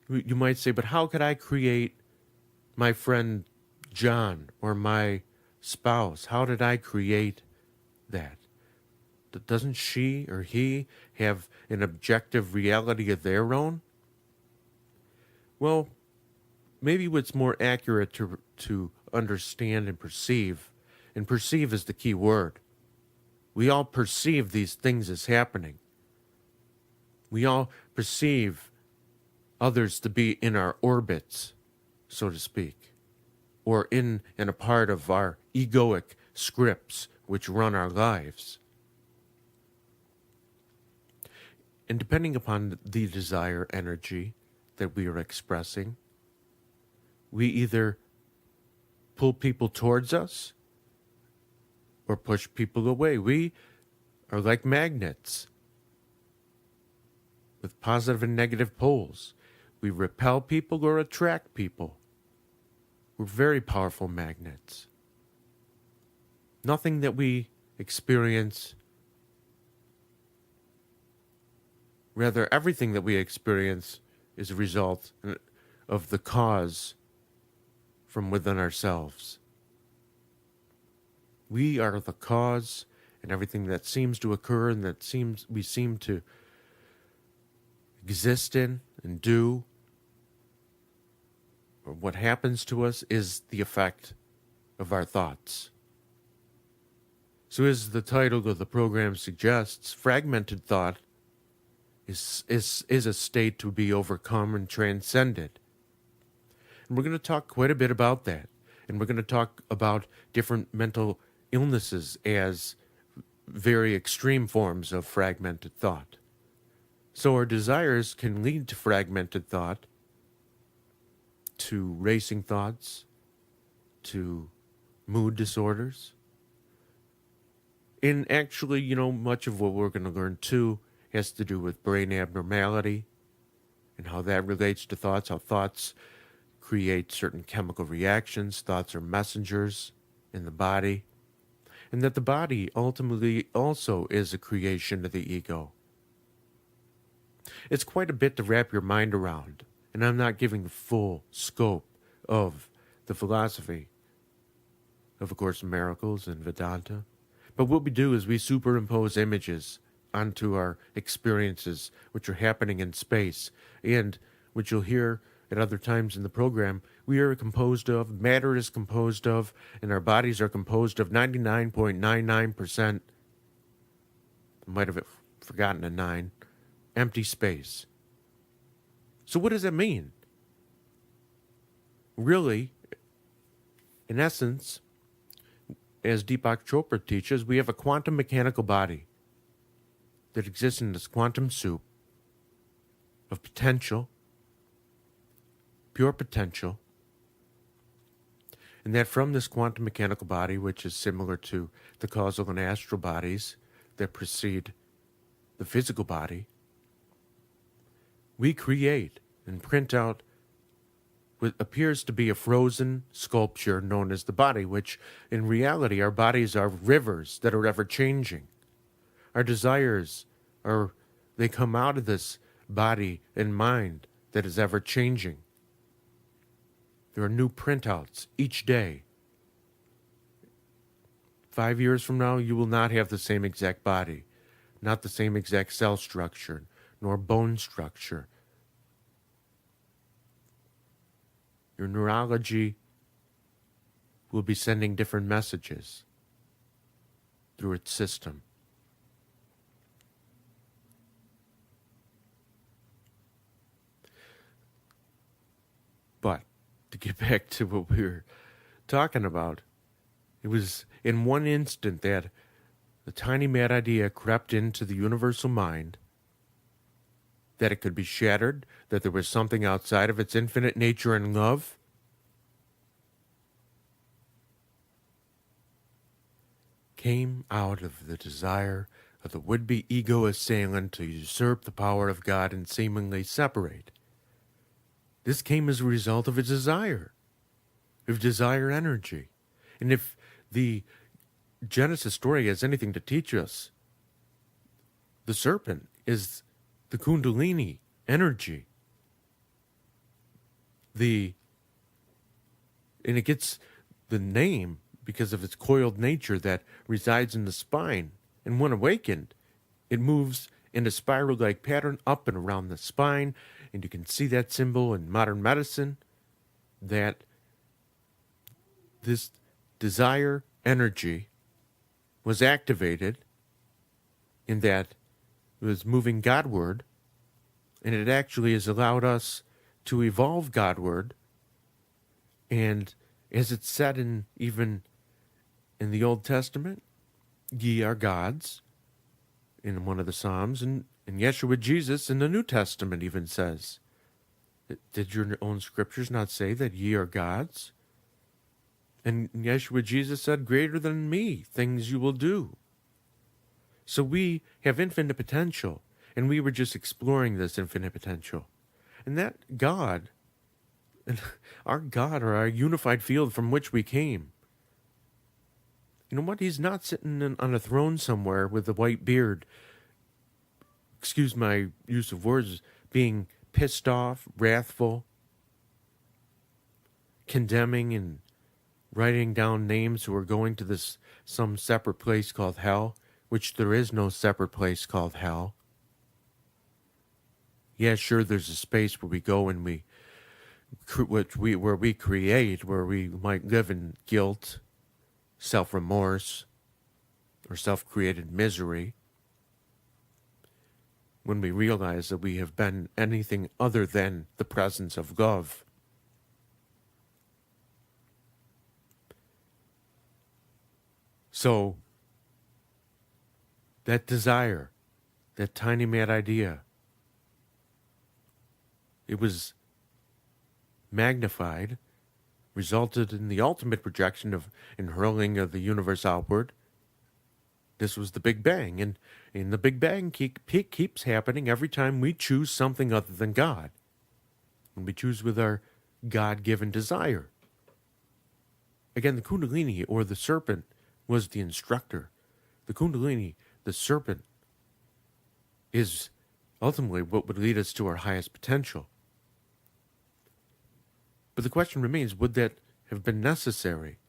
You might say, but how could I create my friend John or my spouse? How did I create that? Doesn't she or he have an objective reality of their own? Well, maybe what's more accurate to understand and perceive is the key word. We all perceive these things as happening. We all perceive others to be in our orbits, so to speak, or in and a part of our egoic scripts which run our lives. And depending upon the desire energy that we are expressing, we either pull people towards us or push people away. We are like magnets with positive and negative poles. We repel people or attract people. We're very powerful magnets. Nothing that we experience, rather everything that we experience is a result of the cause from within ourselves. We are the cause, and everything that seems to occur and that we seem to exist in and do, or what happens to us, is the effect of our thoughts. So as the title of the program suggests, fragmented thought is a state to be overcome and transcended. And we're going to talk quite a bit about that. And we're going to talk about different mental illnesses as very extreme forms of fragmented thought. So our desires can lead to fragmented thought, to racing thoughts, to mood disorders. And actually, much of what we're going to learn too has to do with brain abnormality and how that relates to thoughts, how thoughts create certain chemical reactions. Thoughts are messengers in the body, and that the body ultimately also is a creation of the ego. It's quite a bit to wrap your mind around, and I'm not giving the full scope of the philosophy of A Course in Miracles and Vedanta. But what we do is we superimpose images onto our experiences, which are happening in space, and which you'll hear at other times in the program, matter is composed of, and our bodies are composed of 99.99%, I might have forgotten a 9, empty space. So what does that mean? Really, in essence, as Deepak Chopra teaches, we have a quantum mechanical body that exists in this quantum soup of potential, pure potential, and that from this quantum mechanical body, which is similar to the causal and astral bodies that precede the physical body, we create and print out what appears to be a frozen sculpture known as the body, which in reality our bodies are rivers that are ever changing. Our desires they come out of this body and mind that is ever changing. There are new printouts each day. 5 years from now, you will not have the same exact body, not the same exact cell structure, nor bone structure. Your neurology will be sending different messages through its system. But to get back to what we were talking about, it was in one instant that the tiny mad idea crept into the universal mind, that it could be shattered, that there was something outside of its infinite nature and love. Came out of the desire of the would-be ego assailant to usurp the power of God and seemingly separate. This came as a result of a desire energy. And if the Genesis story has anything to teach us, the serpent is the Kundalini energy. and it gets the name because of its coiled nature that resides in the spine. And when awakened, it moves in a spiral-like pattern up and around the spine, and you can see that symbol in modern medicine, that this desire energy was activated in that it was moving Godward, and it actually has allowed us to evolve Godward. And as it's said even in the Old Testament, ye are gods, in one of the Psalms, and Yeshua Jesus in the New Testament even says, did your own scriptures not say that ye are gods? And Yeshua Jesus said, greater than me, things you will do. So we have infinite potential, and we were just exploring this infinite potential. And that God, our God, or our unified field from which we came, you know what? He's not sitting on a throne somewhere with a white beard, excuse my use of words, being pissed off, wrathful, condemning and writing down names who are going to some separate place called hell, which there is no separate place called hell. Yeah, sure, there's a space where we go and where we create, where we might live in guilt, self-remorse, or self-created misery, when we realize that we have been anything other than the presence of love. So, that desire, that tiny mad idea, it was magnified, resulted in the ultimate projection and hurling of the universe outward. This was the Big Bang, and the Big Bang keeps happening every time we choose something other than God, when we choose with our God-given desire. Again, the Kundalini, or the serpent, was the instructor. The Kundalini, the serpent, is ultimately what would lead us to our highest potential. But the question remains, would that have been necessary?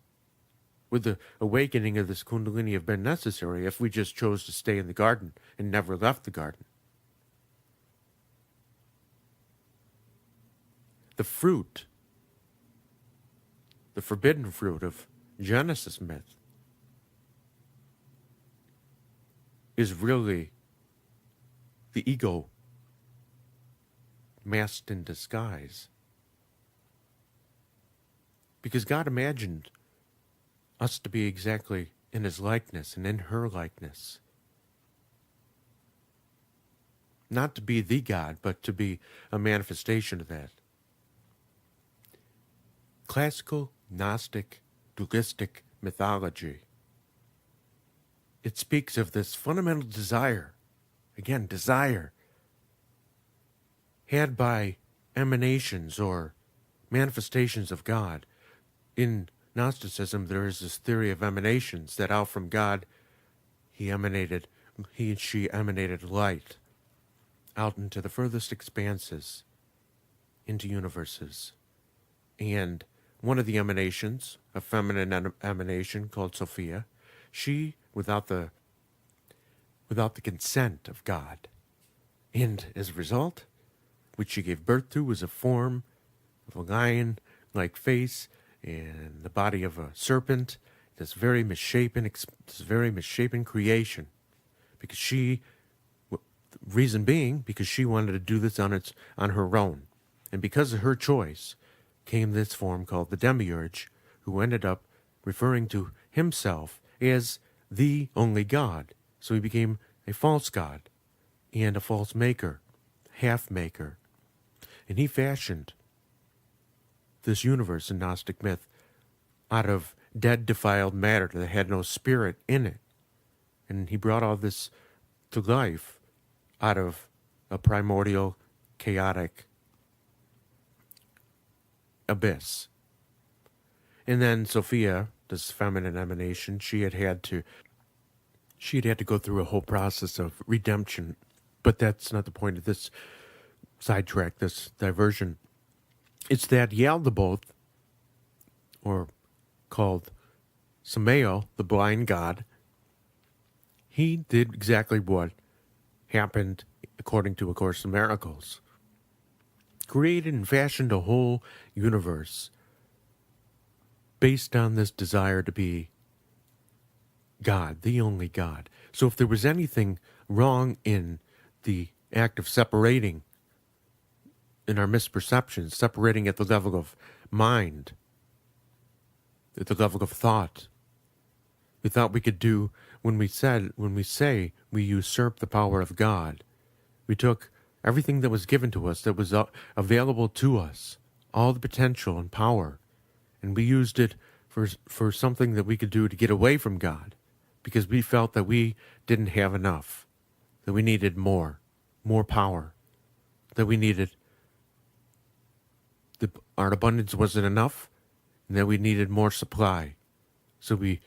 Would the awakening of this Kundalini have been necessary if we just chose to stay in the garden and never left the garden? The fruit, the forbidden fruit of Genesis myth, is really the ego masked in disguise. Because God imagined us to be exactly in his likeness and in her likeness. Not to be the God, but to be a manifestation of that. Classical, Gnostic, dualistic mythology, it speaks of this fundamental desire, again, desire, had by emanations or manifestations of God. In Gnosticism, there is this theory of emanations, that out from God, he and she emanated light out into the furthest expanses, into universes. And one of the emanations, a feminine emanation called Sophia, she, without the consent of God, and as a result, which she gave birth to, was a form of a lion-like face and the body of a serpent, this very misshapen creation, because reason being, because she wanted to do this on her own, and because of her choice came this form called the demiurge, who ended up referring to himself as the only God. So he became a false god and a false maker, half maker, and he fashioned this universe in Gnostic myth out of dead, defiled matter that had no spirit in it. And he brought all this to life out of a primordial, chaotic abyss. And then Sophia, this feminine emanation, she had to go through a whole process of redemption. But that's not the point of this sidetrack, this diversion. It's that Yaldabaoth, or called Samael, the blind god, he did exactly what happened according to A Course in Miracles. Created and fashioned a whole universe based on this desire to be God, the only God. So if there was anything wrong in the act of separating, in our misperceptions, separating at the level of mind, at the level of thought, we thought we could do when we say we usurp the power of God. We took everything that was given to us, that was available to us, all the potential and power, and we used it for something that we could do to get away from God, because we felt that we didn't have enough, that we needed more power, that we needed, our abundance wasn't enough, and that we needed more supply. So we,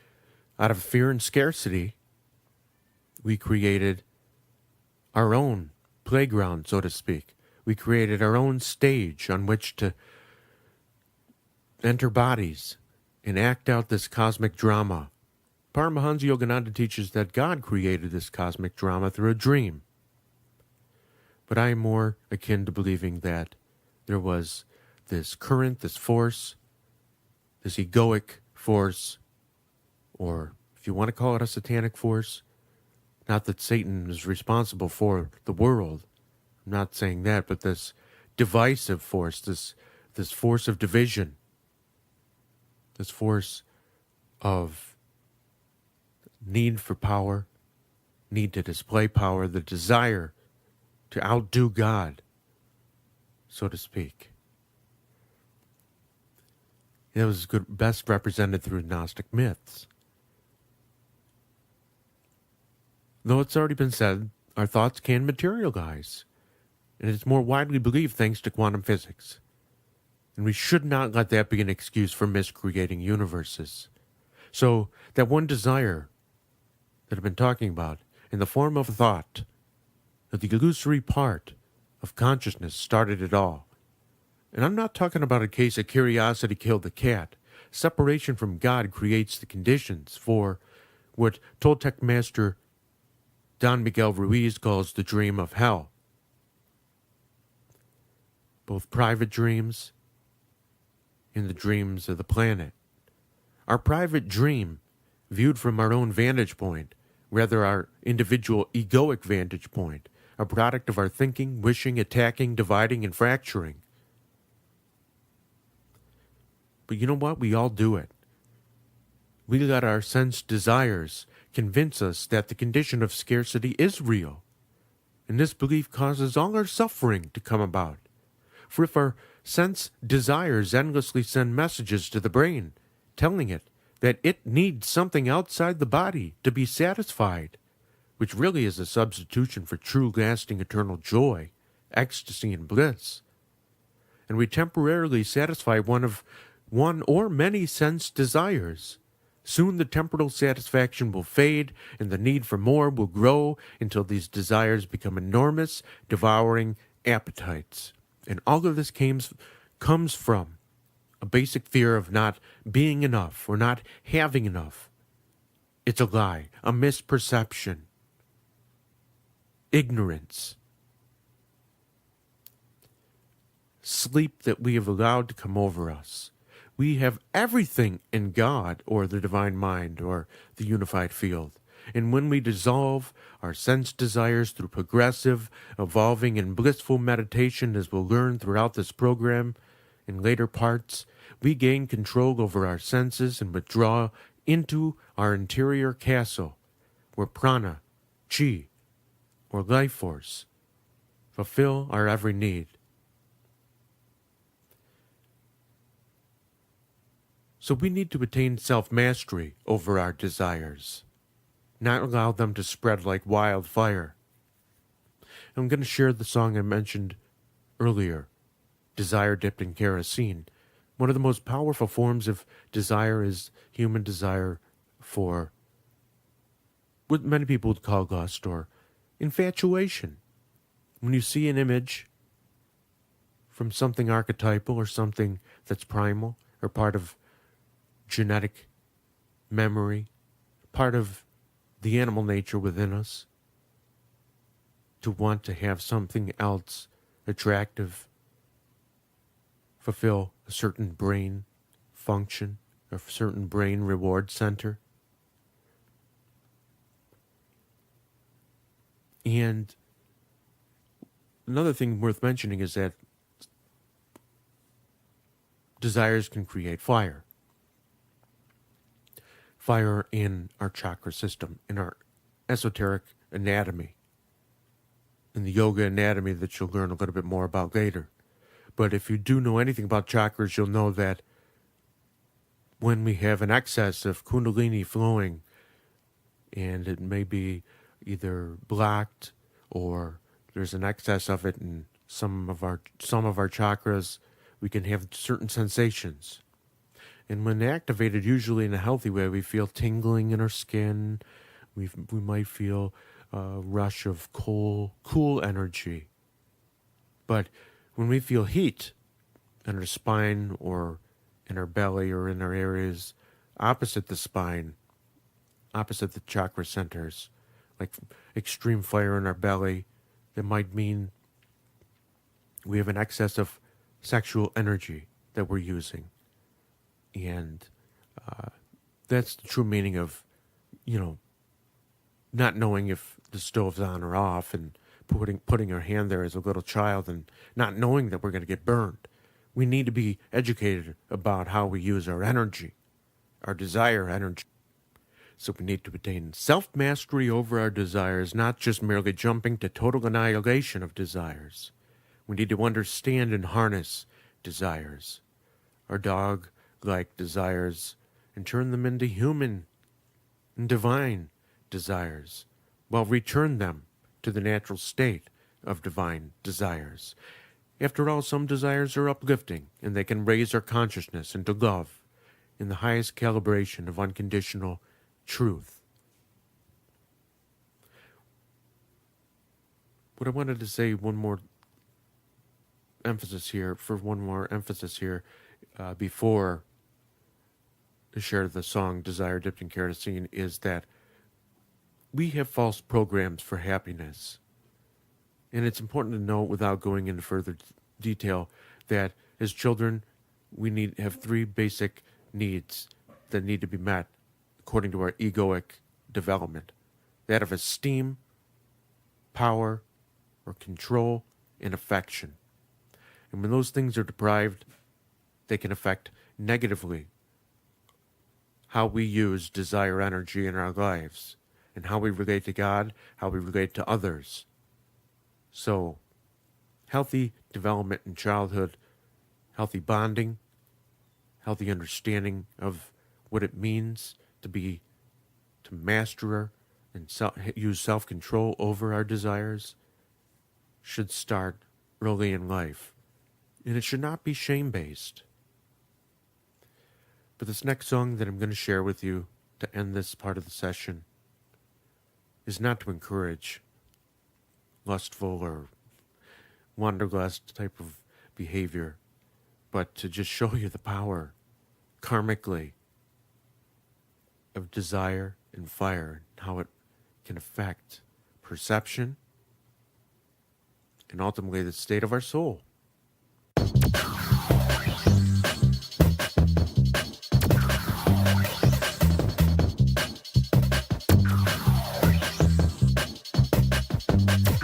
out of fear and scarcity, we created our own playground, so to speak. We created our own stage on which to enter bodies and act out this cosmic drama. Paramahansa Yogananda teaches that God created this cosmic drama through a dream. But I am more akin to believing that there was this current, this force, this egoic force, or if you want to call it a satanic force, not that Satan is responsible for the world, I'm not saying that, but this divisive force, this force of division, this force of need for power, need to display power, the desire to outdo God, so to speak. It was best represented through Gnostic myths. Though it's already been said, our thoughts can materialize, and it's more widely believed thanks to quantum physics. And we should not let that be an excuse for miscreating universes. So, that one desire that I've been talking about, in the form of thought, that the illusory part of consciousness started it all. And I'm not talking about a case of curiosity killed the cat. Separation from God creates the conditions for what Toltec master Don Miguel Ruiz calls the dream of hell. Both private dreams and the dreams of the planet. Our private dream, viewed from our own vantage point, rather our individual egoic vantage point, a product of our thinking, wishing, attacking, dividing, and fracturing. But you know what? We all do it. We let our sense desires convince us that the condition of scarcity is real. And this belief causes all our suffering to come about. For if our sense desires endlessly send messages to the brain, telling it that it needs something outside the body to be satisfied, which really is a substitution for true, lasting, eternal joy, ecstasy, and bliss, and we temporarily satisfy one or many sense desires, soon the temporal satisfaction will fade and the need for more will grow until these desires become enormous, devouring appetites. And all of this comes from a basic fear of not being enough or not having enough. It's a lie, a misperception, ignorance, sleep that we have allowed to come over us. We have everything in God or the divine mind or the unified field. And when we dissolve our sense desires through progressive, evolving, and blissful meditation, as we'll learn throughout this program in later parts, we gain control over our senses and withdraw into our interior castle, where prana, chi, or life force fulfill our every need. So we need to attain self-mastery over our desires, not allow them to spread like wildfire. I'm going to share the song I mentioned earlier, Desire Dipped in Kerosene. One of the most powerful forms of desire is human desire for what many people would call lust or infatuation. When you see an image from something archetypal or something that's primal or part of genetic memory, part of the animal nature within us, to want to have something else attractive fulfill a certain brain function, a certain brain reward center. And another thing worth mentioning is that desires can create fire. Fire in our chakra system, in our esoteric anatomy, in the yoga anatomy that you'll learn a little bit more about later. But if you do know anything about chakras, you'll know that when we have an excess of Kundalini flowing, and it may be either blocked or there's an excess of it in some of our chakras, we can have certain sensations. And when activated, usually in a healthy way, we feel tingling in our skin. We might feel a rush of cool energy. But when we feel heat in our spine or in our belly or in our areas opposite the spine, opposite the chakra centers, like extreme fire in our belly, that might mean we have an excess of sexual energy that we're using. And that's the true meaning of, not knowing if the stove's on or off, and putting our hand there as a little child and not knowing that we're going to get burned. We need to be educated about how we use our energy, our desire energy. So we need to attain self-mastery over our desires, not just merely jumping to total annihilation of desires. We need to understand and harness desires, our dog-like desires, and turn them into human and divine desires, while return them to the natural state of divine desires. After all, some desires are uplifting, and they can raise our consciousness into love in the highest calibration of unconditional truth. What I wanted to say, one more emphasis here, before I share the song Desire Dipped in Kerosene, is that we have false programs for happiness. And it's important to note, without going into further detail, that as children, we have three basic needs that need to be met according to our egoic development. That of esteem, power, or control, and affection. And when those things are deprived, they can affect negatively how we use desire energy in our lives, and how we relate to God, how we relate to others. So, healthy development in childhood, healthy bonding, healthy understanding of what it means to master and use self-control over our desires, should start early in life. And it should not be shame-based. But this next song that I'm going to share with you to end this part of the session is not to encourage lustful or wanderlust type of behavior, but to just show you the power, karmically, of desire and fire, and how it can affect perception and ultimately the state of our soul.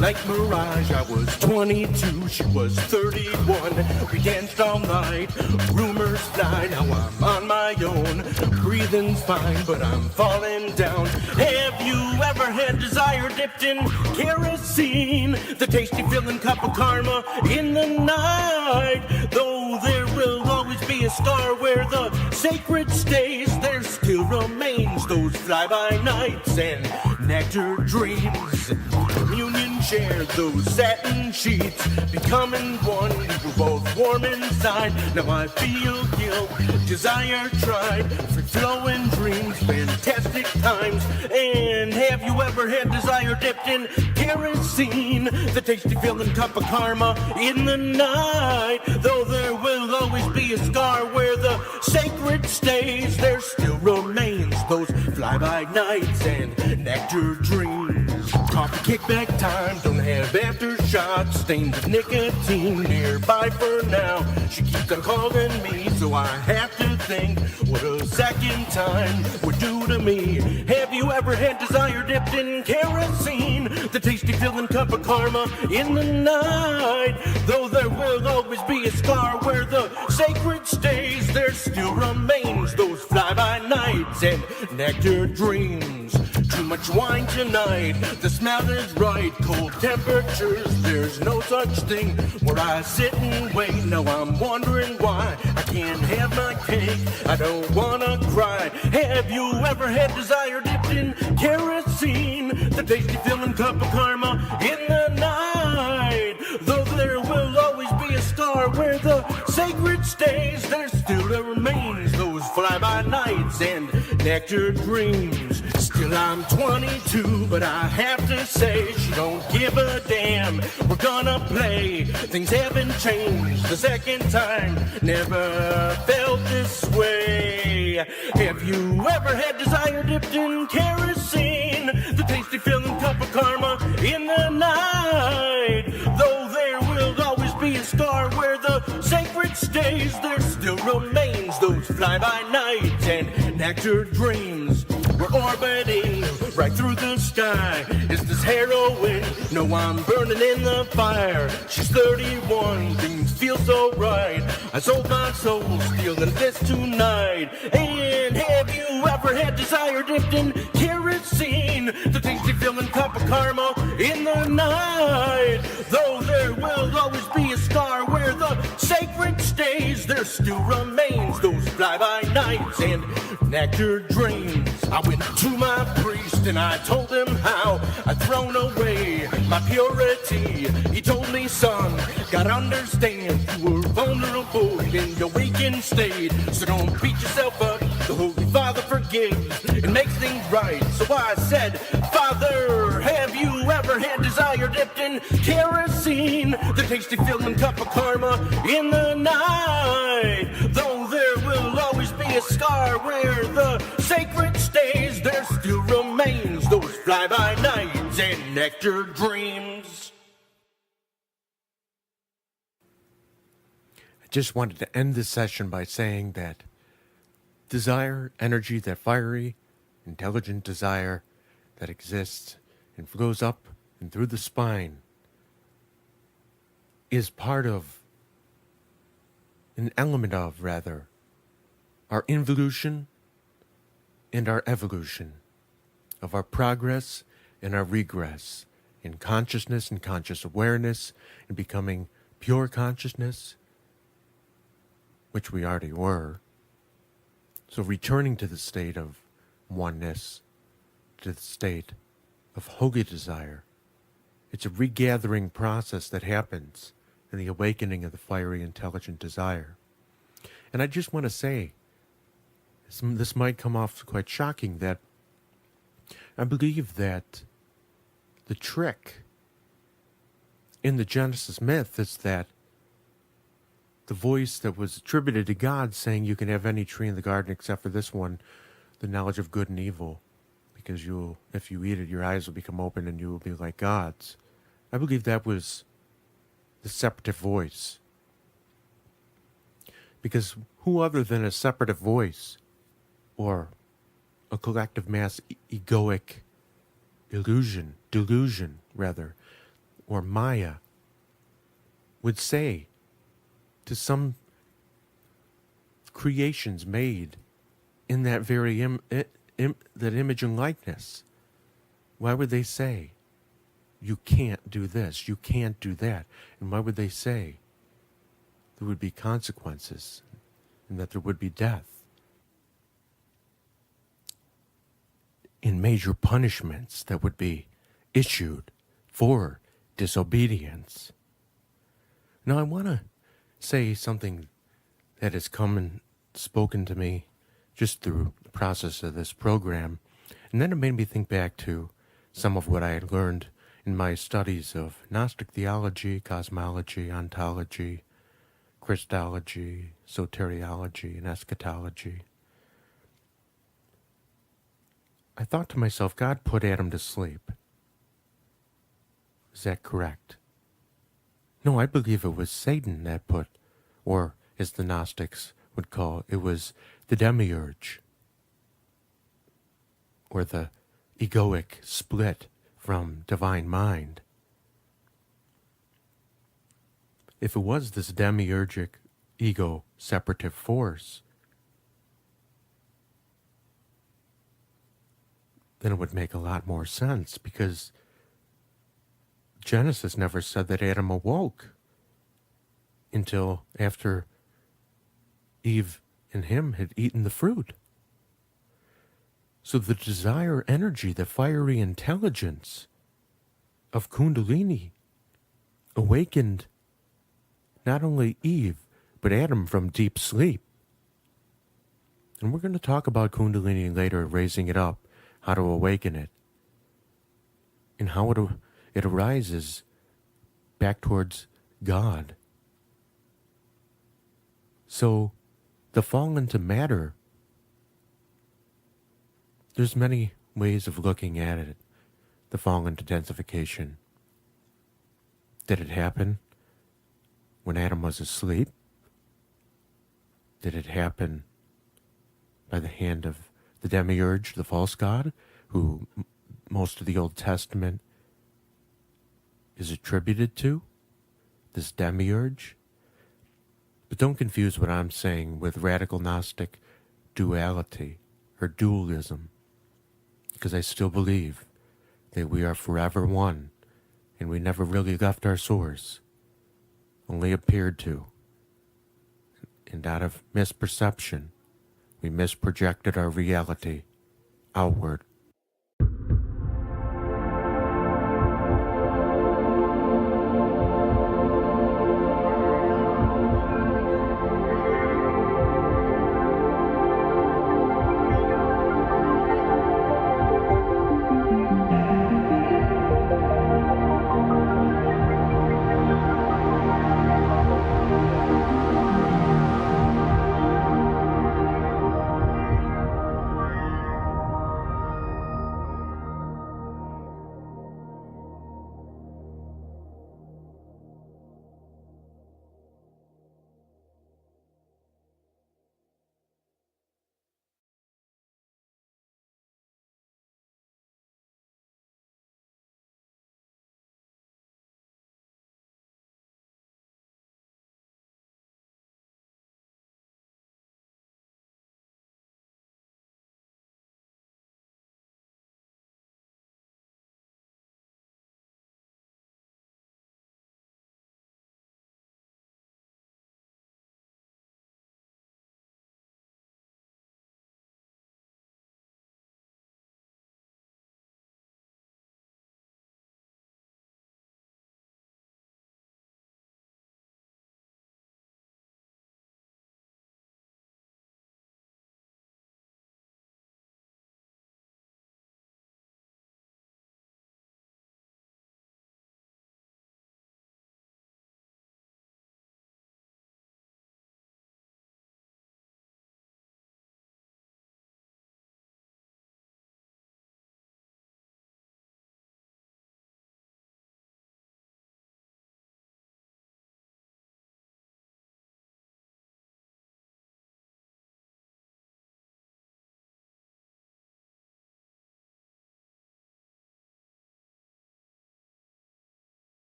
Like Mirage, I was 22, she was 31. We danced all night, rumors fly, now I'm on my own. Breathing's fine, but I'm falling down. Have you ever had desire dipped in kerosene? The tasty filling cup of karma in the night. Though there will always be a scar where the sacred stays, there still remains those fly-by nights and nectar dreams. Communion share those satin sheets, becoming one. We were both warm inside. Now I feel guilt, desire tried, free-flowing dreams, fantastic times. And have you ever had desire dipped in kerosene? The tasty feeling cup of karma in the night. Though there will always be a scar where the sacred stays, there still remains those fly-by nights and nectar dreams. Coffee kickback time, don't have aftershocks, stains of nicotine nearby for now. She keeps on calling me, so I have to think what a second time would do to me. Have you ever had desire dipped in kerosene? The tasty feeling cup of karma in the night. Though there will always be a scar where the sacred stays, there still remains those fly-by nights and nectar dreams. Too much wine tonight, the smell is right. Cold temperatures, there's no such thing where I sit and wait. Now I'm wondering why I can't have my cake. I don't wanna cry. Have you ever had desire dipped in kerosene? The tasty feeling cup of karma in the night. Though there will always be a scar where the sacred stays, there still remains those fly-by nights and nectar dreams. Still I'm 22, but I have to say she don't give a damn. We're gonna play, things haven't changed the second time. Never felt this way. Have you ever had desire dipped in kerosene? The tasty feeling cup of karma in the night. Though there will always be a scar where the sacred stays, there still remains those fly-by nights and nectar dreams. We're orbiting right through the sky. Is this heroin? No, I'm burning in the fire. She's 31, things feel so right. I sold my soul, stealing this tonight. And have you ever had desire dipped in kerosene? The tasty feeling cup of karma in the night. Though there will always be a scar where the sacred stays, there still remains those fly-by nights and nectar dreams. I went to my priest and I told him how I'd thrown away my purity. He told me, son, gotta understand you were vulnerable in your weakened state. So don't beat yourself up, the Holy Father forgives and makes things right. So I said, Father, have you ever had desire dipped in kerosene? The tasty feeling cup of karma in the night. Though there will always be a scar where the sacred stays, there still remains those fly-by nights and nectar dreams. I just wanted to end this session by saying that desire, energy, that fiery, intelligent desire that exists and flows up and through the spine, is part of, an element of, rather, our involution and our evolution, of our progress and our regress in consciousness and conscious awareness and becoming pure consciousness, which we already were. So returning to the state of oneness, to the state of holy desire, it's a regathering process that happens in the awakening of the fiery intelligent desire. And I just want to say, this might come off quite shocking, that I believe that the trick in the Genesis myth is that the voice that was attributed to God saying you can have any tree in the garden except for this one, the knowledge of good and evil, because if you eat it, your eyes will become open and you will be like gods. I believe that was the separative voice. Because who other than a separative voice, or a collective mass egoic delusion, or Maya, would say to some creations made in that very that image and likeness, why would they say, you can't do this, you can't do that? And why would they say there would be consequences and that there would be death and major punishments that would be issued for disobedience. Now, I want to say something that has come and spoken to me just through the process of this program, and then it made me think back to some of what I had learned in my studies of Gnostic theology, cosmology, ontology, Christology, soteriology, and eschatology. I thought to myself, God put Adam to sleep. Is that correct? No, I believe it was Satan that put, or as the Gnostics would call it, was the demiurge, or the egoic split from divine mind. If it was this demiurgic ego separative force, then it would make a lot more sense, because Genesis never said that Adam awoke until after Eve and him had eaten the fruit. So the desire energy, the fiery intelligence of Kundalini awakened not only Eve, but Adam from deep sleep. And we're going to talk about Kundalini later, raising it up, how to awaken it, and how it arises back towards God. So the fall into matter, there's many ways of looking at it. The fall into densification. Did it happen when Adam was asleep? Did it happen by the hand of the demiurge, the false god, who most of the Old Testament is attributed to? This demiurge? But don't confuse what I'm saying with radical Gnostic duality or dualism, because I still believe that we are forever one, and we never really left our source, only appeared to. And out of misperception, we misprojected our reality outward